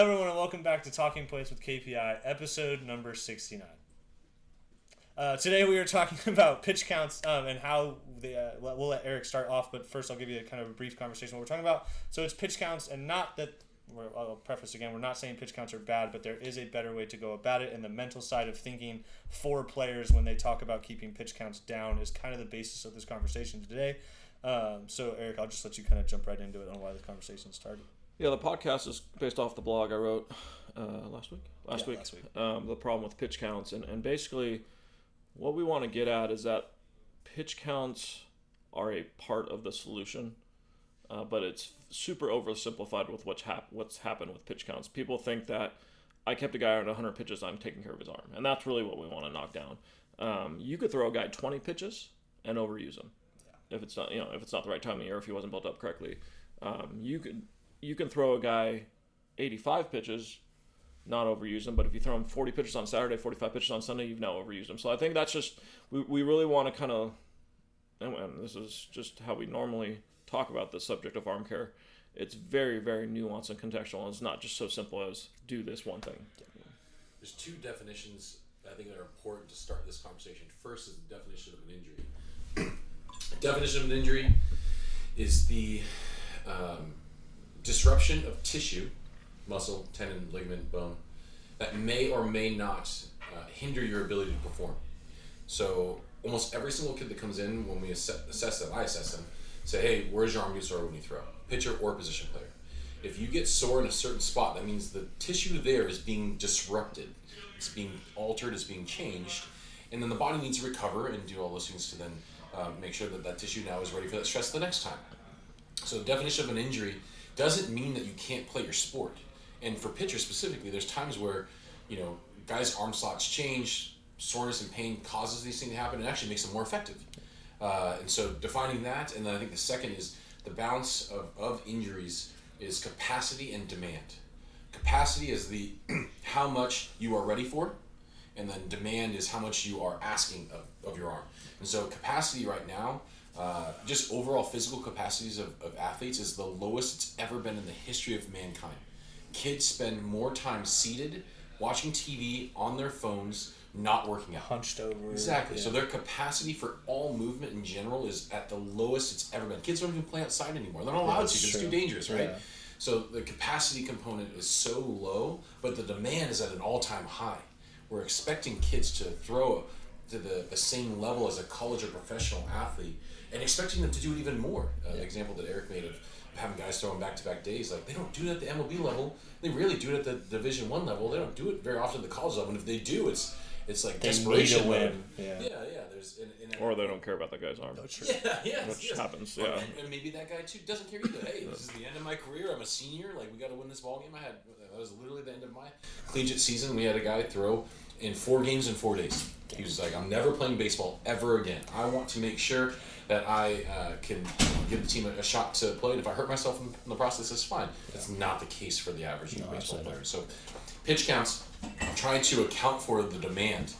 Everyone, and welcome back to Talking Points with KPI, episode number 69. Today we are talking about pitch counts and how we'll let Eric start off, but first I'll give you a kind of a brief conversation what we're talking about. So it's pitch counts, and not that, I'll preface again, we're not saying pitch counts are bad, but there is a better way to go about it, and the mental side of thinking for players when they talk about keeping pitch counts down is kind of the basis of this conversation today. So Eric, I'll just let you kind of jump right into it on why the conversation started. Yeah, the podcast is based off the blog I wrote last week. Last week. The problem with pitch counts. And basically what we want to get at is that pitch counts are a part of the solution, but it's super oversimplified with what's happened with pitch counts. People think that I kept a guy at 100 pitches, I'm taking care of his arm. And that's really what we want to knock down. You could throw a guy 20 pitches and overuse him. Yeah. If it's not the right time of year, if he wasn't built up correctly. You can throw a guy 85 pitches, not overuse him, but if you throw him 40 pitches on Saturday, 45 pitches on Sunday, you've now overused him. So I think that's just, we really want to kind of, and this is just how we normally talk about the subject of arm care. It's very, very nuanced and contextual, and it's not just so simple as do this one thing. There's two definitions I think that are important to start this conversation. First is the definition of an injury. Definition of an injury is the disruption of tissue, muscle, tendon, ligament, bone, that may or may not hinder your ability to perform. So almost every single kid that comes in, when we assess them, I assess them, say, hey, where's your arm get sore when you throw? Pitcher or position player. If you get sore in a certain spot, that means the tissue there is being disrupted. It's being altered, it's being changed, and then the body needs to recover and do all those things to then make sure that that tissue now is ready for that stress the next time. So the definition of an injury doesn't mean that you can't play your sport. And for pitchers specifically, there's times where, guys' arm slots change, soreness and pain causes these things to happen, and actually makes them more effective. And so defining that, and then I think the second is the balance of injuries is capacity and demand. Capacity is the how much you are ready for, and then demand is how much you are asking of your arm. And so capacity right now, just overall physical capacities of athletes is the lowest it's ever been in the history of mankind. Kids spend more time seated, watching TV, on their phones, not working out. Hunched over. Exactly. Yeah. So their capacity for all movement in general is at the lowest it's ever been. Kids don't even play outside anymore. They're not allowed to. It's too dangerous, right? Yeah. So the capacity component is so low, but the demand is at an all-time high. We're expecting kids to throw to the same level as a college or professional athlete, and expecting them to do it even more. The example that Eric made of having guys throwing back-to-back days, like they don't do it at the MLB level. They really do it at the Division I level. They don't do it very often at the college level. And if they do, it's like they desperation. Need to win. Yeah. There's or they don't care about that guy's arm. No, true. Which happens. Yeah. And maybe that guy too doesn't care either. Hey, this is the end of my career. I'm a senior. Like we got to win this ball game. That was literally the end of my collegiate season. We had a guy throw in 4 games in 4 days. He was like, I'm never playing baseball ever again. I want to make sure that I can give the team a shot to play. And if I hurt myself in the process, that's fine. That's not the case for the average baseball player. So pitch counts, trying to account for the demand,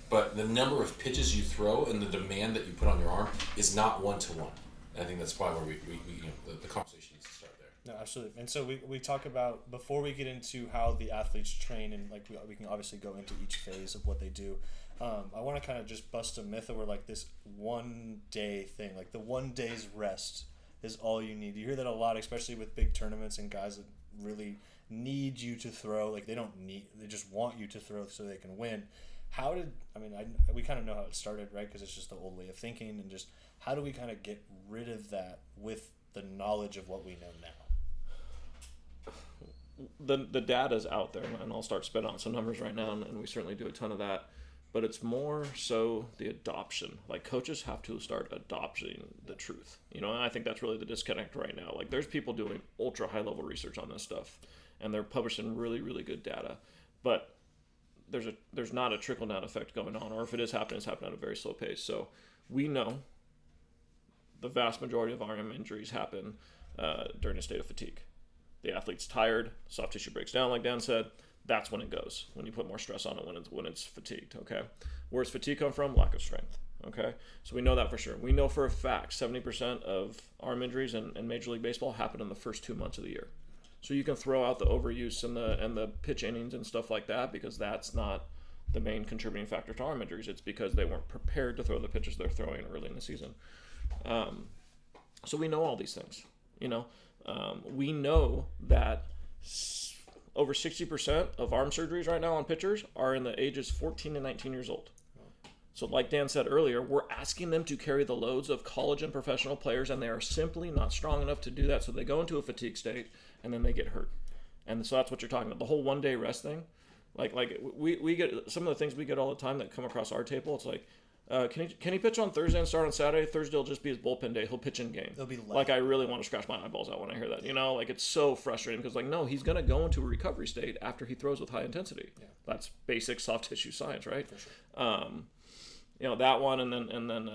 but the number of pitches you throw and the demand that you put on your arm is not one-to-one. And I think that's probably where the conversation needs to start there. No, absolutely. And so we talk about, before we get into how the athletes train, and like we can obviously go into each phase of what they do, I want to kind of just bust a myth over like this 1 day thing. Like the 1 day's rest is all you need. You hear that a lot, especially with big tournaments and guys that really need you to throw. Like they just want you to throw so they can win. We kind of know how it started, right? Because it's just the old way of thinking, and just how do we kind of get rid of that with the knowledge of what we know now? The data's out there, and I'll start spitting on some numbers right now, and we certainly do a ton of that. But it's more so the adoption. Like coaches have to start adopting the truth. And I think that's really the disconnect right now. Like there's people doing ultra high level research on this stuff, and they're publishing really, really good data. But there's not a trickle down effect going on, or if it is happening, it's happening at a very slow pace. So we know the vast majority of RM injuries happen during a state of fatigue. The athlete's tired, soft tissue breaks down, like Dan said. That's when it goes, when you put more stress on it, when it's fatigued, okay? Where does fatigue come from? Lack of strength, okay? So we know that for sure. We know for a fact 70% of arm injuries in Major League Baseball happen in the first 2 months of the year. So you can throw out the overuse and the pitch innings and stuff like that, because that's not the main contributing factor to arm injuries. It's because they weren't prepared to throw the pitches they're throwing early in the season. So we know all these things. We know that over 60% of arm surgeries right now on pitchers are in the ages 14 to 19 years old. So like Dan said earlier, we're asking them to carry the loads of college and professional players, and they are simply not strong enough to do that. So they go into a fatigue state, and then they get hurt. And so that's what you're talking about. The whole one-day rest thing. Like we get some of the things we get all the time that come across our table. It's like, can he pitch on Thursday and start on Saturday? Thursday will just be his bullpen day. He'll pitch in game. It'll be like, I really want to scratch my eyeballs out when I hear that. Like, it's so frustrating because, like, no, he's going to go into a recovery state after he throws with high intensity. Yeah. That's basic soft tissue science, right? For sure. That one, and then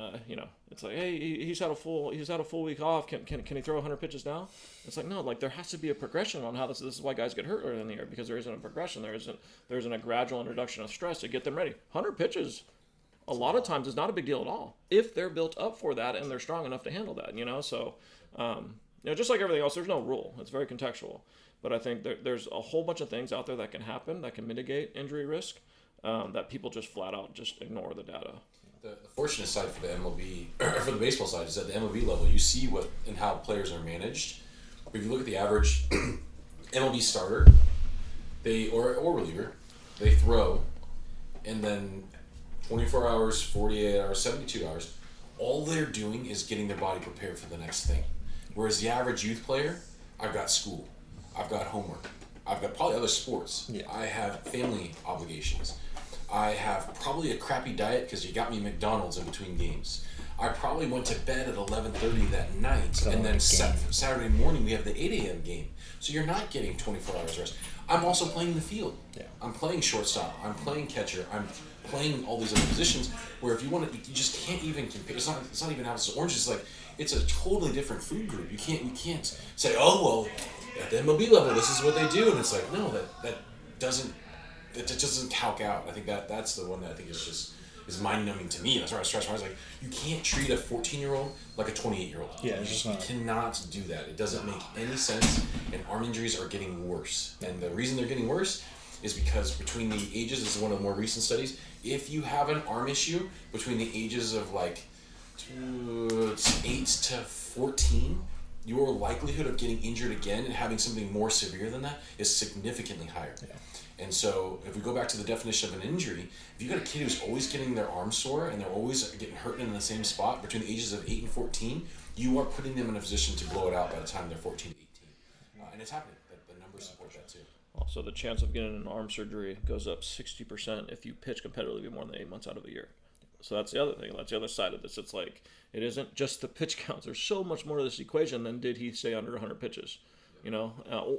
it's like, hey, he's had a full week off. Can he throw 100 pitches now? It's like, no, like, there has to be a progression on how this is why guys get hurt early in the year, because there isn't a progression. There isn't a gradual introduction of stress to get them ready. 100 pitches a lot of times is not a big deal at all if they're built up for that and they're strong enough to handle that. So just like everything else, there's no rule. It's very contextual. But I think there's a whole bunch of things out there that can happen that can mitigate injury risk, that people just flat out just ignore the data. The fortunate side for the MLB, or for the baseball side, is at the MLB level, you see what and how players are managed. If you look at the average MLB starter, or reliever, they throw, and then 24 hours, 48 hours, 72 hours, all they're doing is getting their body prepared for the next thing. Whereas the average youth player, I've got school, I've got homework, I've got probably other sports, I have family obligations, I have probably a crappy diet because you got me McDonald's in between games. I probably went to bed at 11:30 that night, and then Saturday morning we have the 8 a.m. game. So you're not getting 24 hours rest. I'm also playing the field. Yeah. I'm playing shortstop. I'm playing catcher. I'm playing all these other positions where if you want to, you just can't even compare. It's not even apples to oranges. It's like, it's a totally different food group. You can't say, oh, well, at the MLB level, this is what they do. And it's like, no, that doesn't calc out. I think that's the one that I think is mind-numbing to me. That's why I stress. I was like, you can't treat a 14-year-old like a 28-year-old. Yeah, it's just not. You cannot do that. It doesn't make any sense, and arm injuries are getting worse. And the reason they're getting worse is because between the ages, this is one of the more recent studies, if you have an arm issue between the ages of like 8 to 14, your likelihood of getting injured again and having something more severe than that is significantly higher. Yeah. And so if we go back to the definition of an injury, if you got a kid who's always getting their arm sore and they're always getting hurt in the same spot between the ages of 8 and 14, you are putting them in a position to blow it out by the time they're 14 to 18. And it's happening. The numbers support that too. Also, the chance of getting an arm surgery goes up 60% if you pitch competitively more than 8 months out of a year. So that's the other thing. That's the other side of this. It's like, it isn't just the pitch counts. There's so much more to this equation than did he stay under 100 pitches,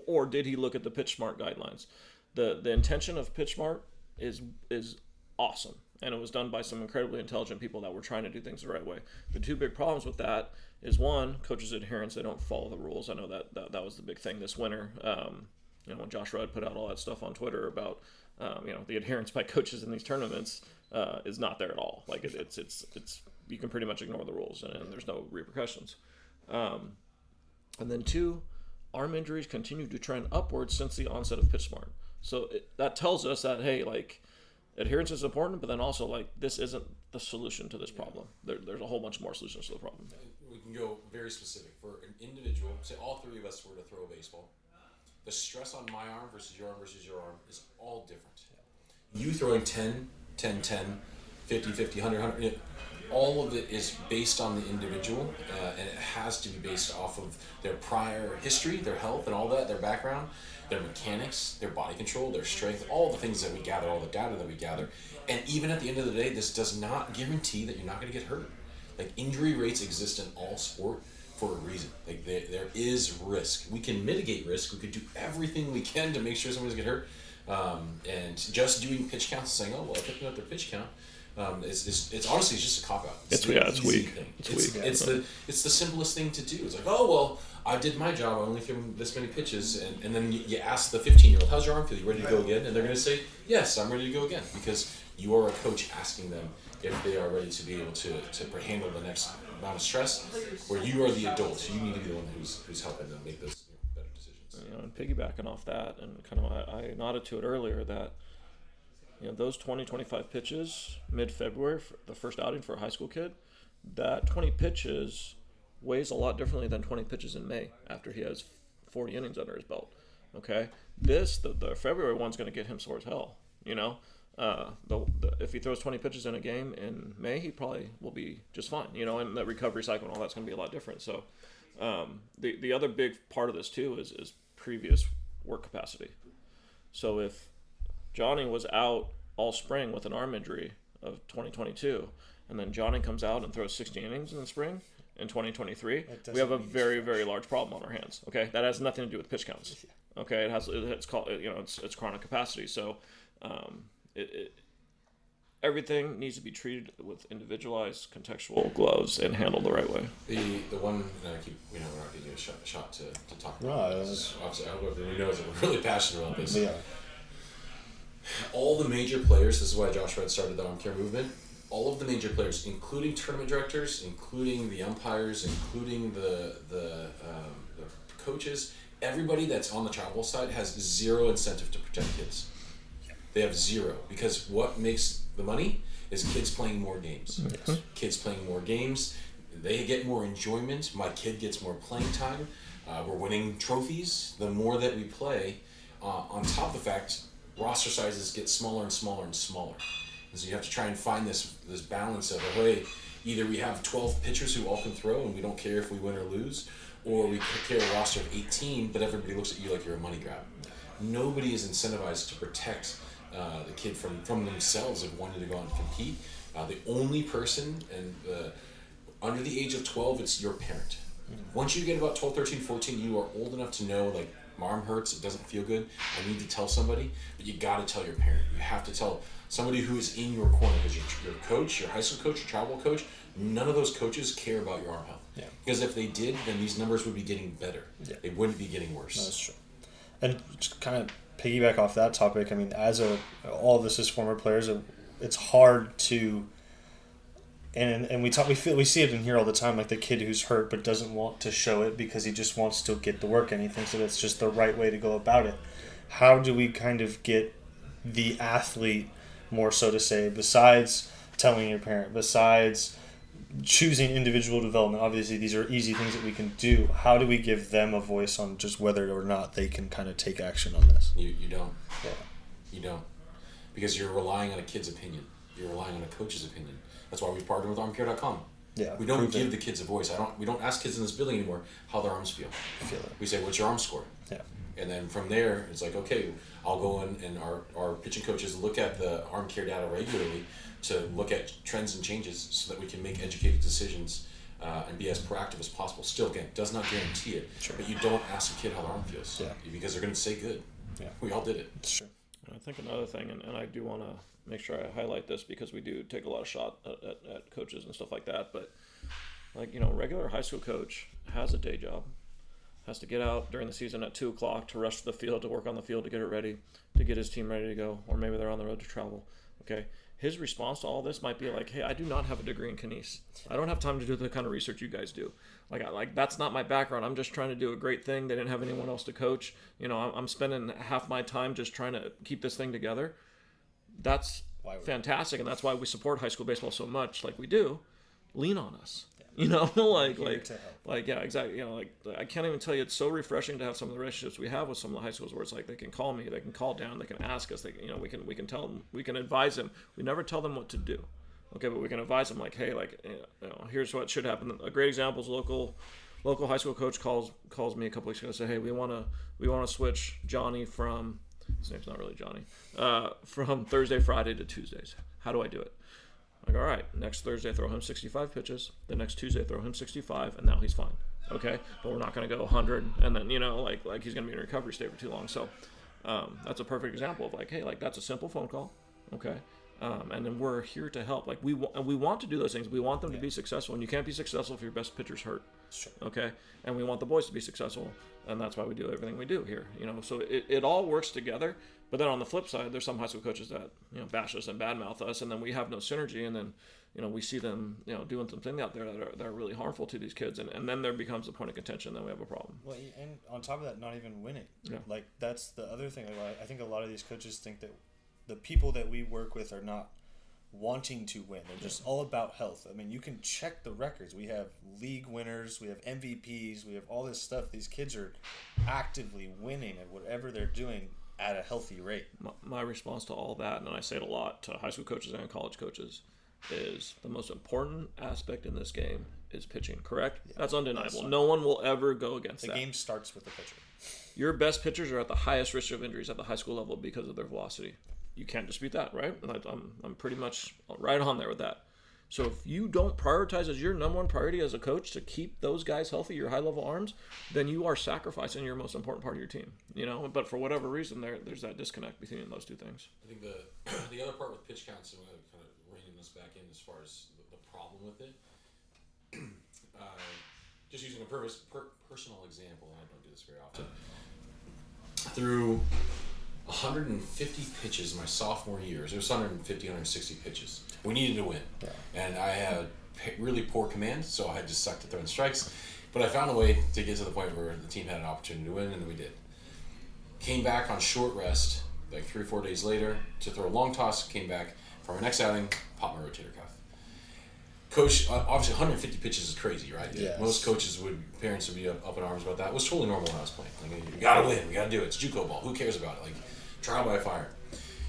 or did he look at the pitch smart guidelines? The intention of pitch smart is awesome, and it was done by some incredibly intelligent people that were trying to do things the right way. The two big problems with that is, one, coaches' adherence. They don't follow the rules. I know that was the big thing this winter. When Josh Rudd put out all that stuff on Twitter about the adherence by coaches in these tournaments is not there at all. Like it's you can pretty much ignore the rules and there's no repercussions. And then two, arm injuries continue to trend upwards since the onset of pitch smart. So that tells us that, hey, like, adherence is important, but then also, like, this isn't the solution to this problem. There's a whole bunch more solutions to the problem. We can go very specific. For an individual, say all three of us were to throw a baseball, the stress on my arm versus your arm is all different. You throwing 10, 10, 10, 50, 50, 100, 100, all of it is based on the individual, and it has to be based off of their prior history, their health and all that, their background, their mechanics, their body control, their strength, all the things that we gather, all the data that we gather. And even at the end of the day, this does not guarantee that you're not going to get hurt. Like, injury rates exist in all sport for a reason. Like, there is risk. We can mitigate risk. We could do everything we can to make sure somebody's get hurt. And just doing pitch counts, saying, "Oh, well, I'm picking up their pitch count," it's honestly just a cop out. It's weak. It's the simplest thing to do. It's like, oh, well, I did my job. I only threw this many pitches, and then you ask the 15-year-old, "How's your arm feel? You ready to go again?" And they're going to say, "Yes, I'm ready to go again," because you are a coach asking them if they are ready to be able to handle the next amount of stress. Where you are the adult, you need to be the one who's helping them make those better decisions. and piggybacking off that, and kind of I nodded to it earlier that, those 20, 25 pitches mid-February, for the first outing for a high school kid, that 20 pitches weighs a lot differently than 20 pitches in May after he has 40 innings under his belt. Okay, the February one's going to get him sore as hell. If he throws 20 pitches in a game in May, he probably will be just fine. And the recovery cycle and all that's going to be a lot different. So the other big part of this too is previous work capacity. So if Johnny was out all spring with an arm injury of 2022, and then Johnny comes out and throws 60 innings in the spring in 2023, we have a very, very large problem on our hands. Okay, that has nothing to do with pitch counts. Okay, it's chronic capacity. So everything needs to be treated with individualized, contextual gloves and handled the right way. The one that I keep, we're not giving you a shot to talk about. No, obviously, I don't know if anyone knows that we're really passionate about this. Yeah. All the major players, this is why Josh Red started the arm care movement, all of the major players, including tournament directors, including the umpires, including the coaches, everybody that's on the travel side has zero incentive to protect kids. They have zero, because what makes the money is kids playing more games. Yes. Kids playing more games, they get more enjoyment. My kid gets more playing time. We're winning trophies the more that we play. On top of the fact, roster sizes get smaller and smaller and smaller. And so you have to try and find this balance of, hey, either we have 12 pitchers who all can throw and we don't care if we win or lose, or we carry a roster of 18, but everybody looks at you like you're a money grab. Nobody is incentivized to protect the kid from themselves of wanting to go out and compete. The only person under the age of 12, it's your parent. Once you get about 12, 13, 14, you are old enough to know, like, my arm hurts, it doesn't feel good, I need to tell somebody, but you got to tell your parent. You have to tell somebody who is in your corner, because your coach, your high school coach, your travel coach, none of those coaches care about your arm health. Yeah. Because if they did, then these numbers would be getting better. Yeah. They wouldn't be getting worse. That's true. And just kind of piggyback off that topic, I mean, all of this is former players, it's hard to, and we see it in here all the time, like the kid who's hurt but doesn't want to show it because he just wants to get the work and he thinks that it's just the right way to go about it. How do we kind of get the athlete, more so to say, besides telling your parent, besides choosing individual development, obviously these are easy things that we can do, how do we give them a voice on just whether or not they can kind of take action on this? You don't. Yeah. You don't. Because you're relying on a kid's opinion. You're relying on a coach's opinion. That's why we partnered with armcare.com. Yeah. We don't give the kids a voice. We don't ask kids in this building anymore how their arms feel. We say, what's your arm score? Yeah. And then from there, it's like, okay, I'll go in and our pitching coaches look at the arm care data regularly to look at trends and changes so that we can make educated decisions and be as proactive as possible. Still, again, does not guarantee it, Sure. but you don't ask a kid how their arm feels. Yeah. Because they're going to say good. Yeah. We all did it. It's true. I think another thing, and I do want to make sure I highlight this because we do take a lot of shot at coaches and stuff like that, but regular high school coach has a day job, has to get out during the season at 2:00 to rush to the field, to work on the field, to get it ready, to get his team ready to go, or maybe they're on the road to travel. Okay, his response to all this might be like, hey, I do not have a degree in kines. I don't have time to do the kind of research you guys do. Like that's not my background. I'm just trying to do a great thing. They didn't have anyone else to coach. I'm spending half my time just trying to keep this thing together. That's fantastic, and that's why we support high school baseball so much, like we do. Lean on us. Yeah. Yeah, exactly. I can't even tell you, it's so refreshing to have some of the relationships we have with some of the high schools where it's like they can call me, they can call down, they can ask us, we can tell them, we can advise them. We never tell them what to do, okay, but we can advise them like, hey, here's what should happen. A great example is local high school coach calls me a couple weeks ago and said, hey, we want to switch Johnny from, his name's not really Johnny, from Thursday, Friday to Tuesdays. How do I do it? Like, all right, next Thursday throw him 65 pitches. The next Tuesday throw him 65, and now he's fine. Okay, but we're not going to go 100, and then like he's going to be in a recovery state for too long. So that's a perfect example of hey, that's a simple phone call. Okay, And then we're here to help. Like we want to do those things. We want them to be successful, and you can't be successful if your best pitcher's hurt. Sure. Okay, and we want the boys to be successful, and that's why we do everything we do here. So it all works together. But then on the flip side, there's some high school coaches that bash us and badmouth us, and then we have no synergy, and then we see them doing something out there that are really harmful to these kids, and then there becomes a point of contention. Then we have a problem. Well, and on top of that, not even winning. Yeah. Like that's the other thing. Like, I think a lot of these coaches think that the people that we work with are not wanting to win. They're just all about health. I mean, you can check the records. We have league winners, we have MVPs, we have all this stuff. These kids are actively winning at whatever they're doing at a healthy rate. My response to all that, and I say it a lot to high school coaches and college coaches, is the most important aspect in this game is pitching, correct? Yeah, that's undeniable. No one will ever go against that. The game starts with the pitcher. Your best pitchers are at the highest risk of injuries at the high school level because of their velocity. You can't dispute that, right? I'm pretty much right on there with that. So if you don't prioritize as your number one priority as a coach to keep those guys healthy, your high-level arms, then you are sacrificing your most important part of your team. But for whatever reason, there's that disconnect between those two things. I think the other part with pitch counts, and I'm kind of reining this back in as far as the problem with it, just using a personal example, and I don't do this very often, through 150 pitches my sophomore year. It was 150, 160 pitches. We needed to win. Yeah. And I had really poor command, so I just sucked at throwing strikes. But I found a way to get to the point where the team had an opportunity to win, and we did. Came back on short rest, like 3 or 4 days later, to throw a long toss. Came back for my next outing, popped my rotator cuff. Coach, obviously 150 pitches is crazy, right? Yes. Most parents would be up in arms about that. It was totally normal when I was playing. Like, you gotta win, we gotta do it. It's JUCO ball. Who cares about it? Like, trial by fire.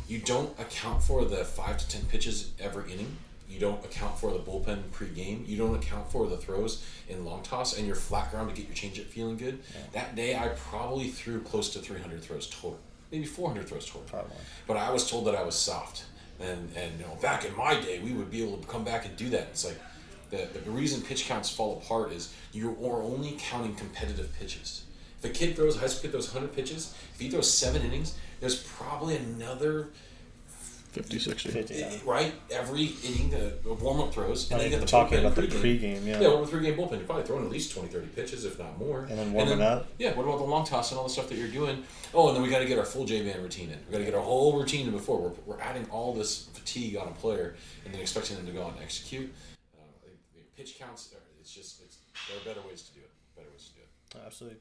You don't account for the 5 to 10 pitches every inning. You don't account for the bullpen pre-game. You don't account for the throws in long toss and your flat ground to get your changeup feeling good. Yeah. That day, I probably threw close to 300 throws total, maybe 400 throws total. Probably. But I was told that I was soft. And back in my day, we would be able to come back and do that. It's like the reason pitch counts fall apart is you are only counting competitive pitches. If a high school kid throws 100 pitches, if he throws 7 innings, there's probably another 50, 60. Right? Every inning, the warm-up throws. And then you get the talking about the pregame, Yeah, with the pregame bullpen, you're probably throwing at least 20, 30 pitches, if not more. And then warming up. Yeah, what about the long toss and all the stuff that you're doing? Oh, and then we got to get our full J-man routine in. We got to get our whole routine in before. We're adding all this fatigue on a player and then expecting them to go out and execute. Pitch counts, there are better ways to do it. Absolutely.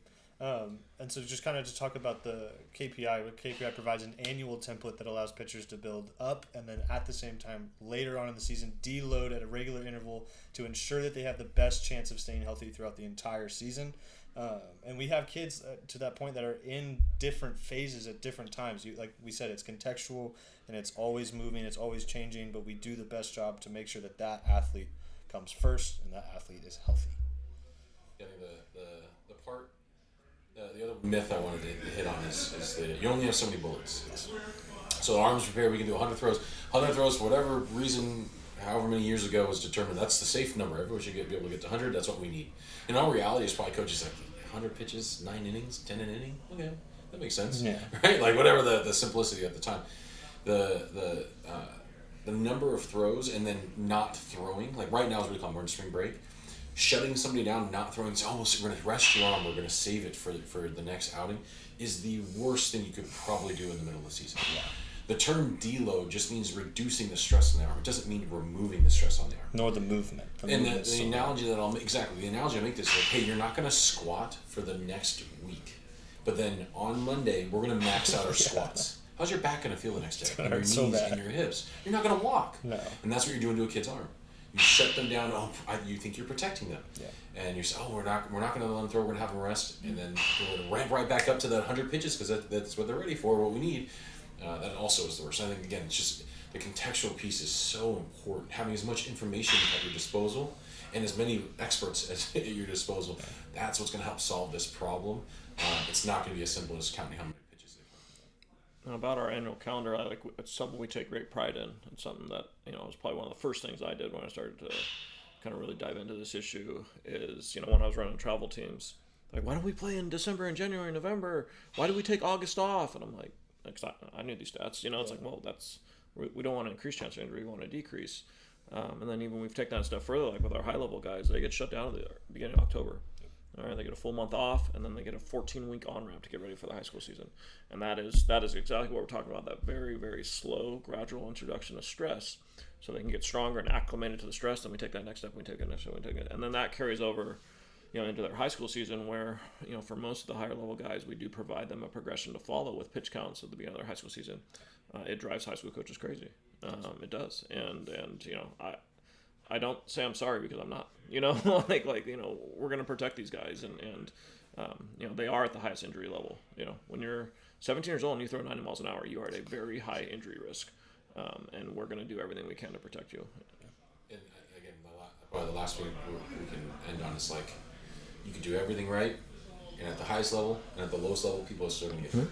And so just kind of to talk about the KPI, KPI provides an annual template that allows pitchers to build up and then at the same time later on in the season deload at a regular interval to ensure that they have the best chance of staying healthy throughout the entire season. And we have kids to that point that are in different phases at different times. Like we said, it's contextual and it's always moving, it's always changing, but we do the best job to make sure that that athlete comes first and that athlete is healthy. Yeah, the part. The other myth I wanted to hit on is that you only have so many bullets. So arms repair, we can do 100 throws. 100 throws, for whatever reason, however many years ago was determined, that's the safe number. Everyone should be able to get to 100. That's what we need. In all reality, it's probably coaches like 100 pitches, 9 innings, 10 an inning. Okay, that makes sense. Yeah. Right? Like whatever the simplicity at the time. The number of throws and then not throwing, like right now is what we call we're in spring break. Shutting somebody down, not throwing, we're going to rest your arm, we're going to save it for the next outing, is the worst thing you could probably do in the middle of the season. Yeah. The term deload just means reducing the stress on the arm. It doesn't mean removing the stress on the arm. Nor the movement. The analogy that I'll make, the analogy I make this is like, hey, you're not going to squat for the next week, but then on Monday, we're going to max out our squats. How's your back going to feel the next day? And your knees and your hips. You're not going to walk. No. And that's what you're doing to a kid's arm. You shut them down. You think you're protecting them, and you say, we're not going to let them throw. We're going to have them rest, and then we're going to ramp right back up to that 100 pitches because that's what they're ready for. What we need. That also is the worst. I think again, it's just the contextual piece is so important. Having as much information at your disposal and as many experts at your disposal. That's what's going to help solve this problem. It's not going to be as simple as counting how many pitches they throw. And about our annual calendar, it's something we take great pride in. It's something that was probably one of the first things I did when I started to kind of really dive into this issue. Is when I was running travel teams, like why don't we play in December and January and November? Why do we take August off? And I'm like, I knew these stats. It's like, well, that's we don't want to increase chance of injury. We want to decrease. And then even we've taken that a step further, like with our high level guys, they get shut down at the beginning of October. All right, they get a full month off, and then they get a 14-week on-ramp to get ready for the high school season. And that is exactly what we're talking about, that very, very slow, gradual introduction of stress, so they can get stronger and acclimated to the stress. Then we take that next step, we take that next step, we take it. And then that carries over, into their high school season where, for most of the higher level guys, we do provide them a progression to follow with pitch counts at the beginning of their high school season. It drives high school coaches crazy. It does. And I don't say I'm sorry because I'm not, we're going to protect these guys and they are at the highest injury level. When you're 17 years old and you throw 90 miles an hour, you are at a very high injury risk. And we're going to do everything we can to protect you. And again, probably the last thing we can end on is like, you can do everything right, and at the highest level and at the lowest level, people are still going to get hurt.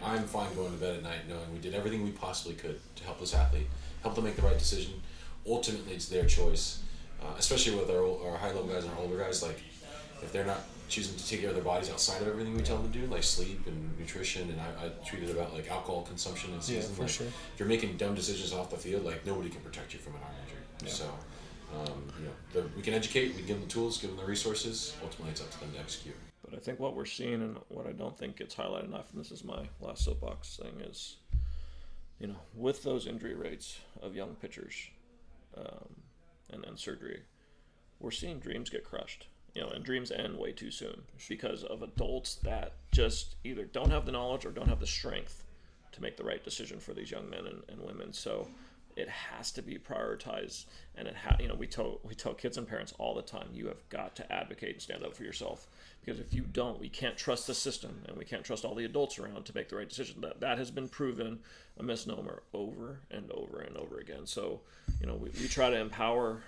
I'm fine going to bed at night knowing we did everything we possibly could to help this athlete, help them make the right decision. Ultimately, it's their choice, especially with our high level guys and our older guys. Like, if they're not choosing to take care of their bodies outside of everything we tell them to do, like sleep and nutrition, and I treat it about like alcohol consumption and season. For sure. If you're making dumb decisions off the field, like nobody can protect you from an arm injury. Yeah. So, we can educate, we can give them the tools, give them the resources. Ultimately, it's up to them to execute. But I think what we're seeing and what I don't think gets highlighted enough, and this is my last soapbox thing, is, with those injury rates of young pitchers and surgery, we're seeing dreams get crushed. And dreams end way too soon because of adults that just either don't have the knowledge or don't have the strength to make the right decision for these young men and women. So it has to be prioritized, and we tell kids and parents all the time, you have got to advocate and stand up for yourself, because if you don't, we can't trust the system and we can't trust all the adults around to make the right decision. That has been proven a misnomer over and over and over again. So we try to empower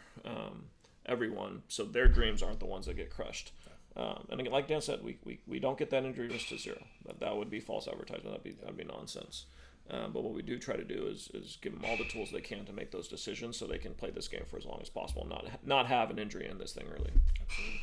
everyone so their dreams aren't the ones that get crushed. And again, like Dan said, we don't get that injury risk to zero. That would be false advertisement. That'd be nonsense. But what we do try to do is give them all the tools they can to make those decisions so they can play this game for as long as possible, not have an injury in this thing early. Absolutely.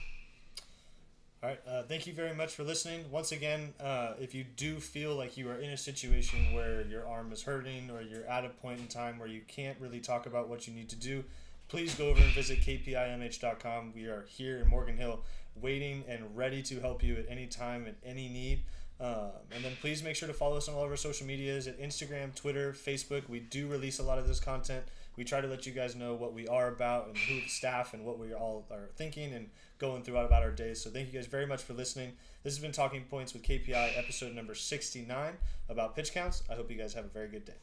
All right. Thank you very much for listening. Once again, if you do feel like you are in a situation where your arm is hurting or you're at a point in time where you can't really talk about what you need to do, please go over and visit kpimh.com. We are here in Morgan Hill waiting and ready to help you at any time and any need. And then please make sure to follow us on all of our social medias at Instagram, Twitter, Facebook. We do release a lot of this content. We try to let you guys know what we are about and who the staff and what we all are thinking and going throughout about our days. So thank you guys very much for listening. This has been Talking Points with KPI, episode number 69 about pitch counts. I hope you guys have a very good day.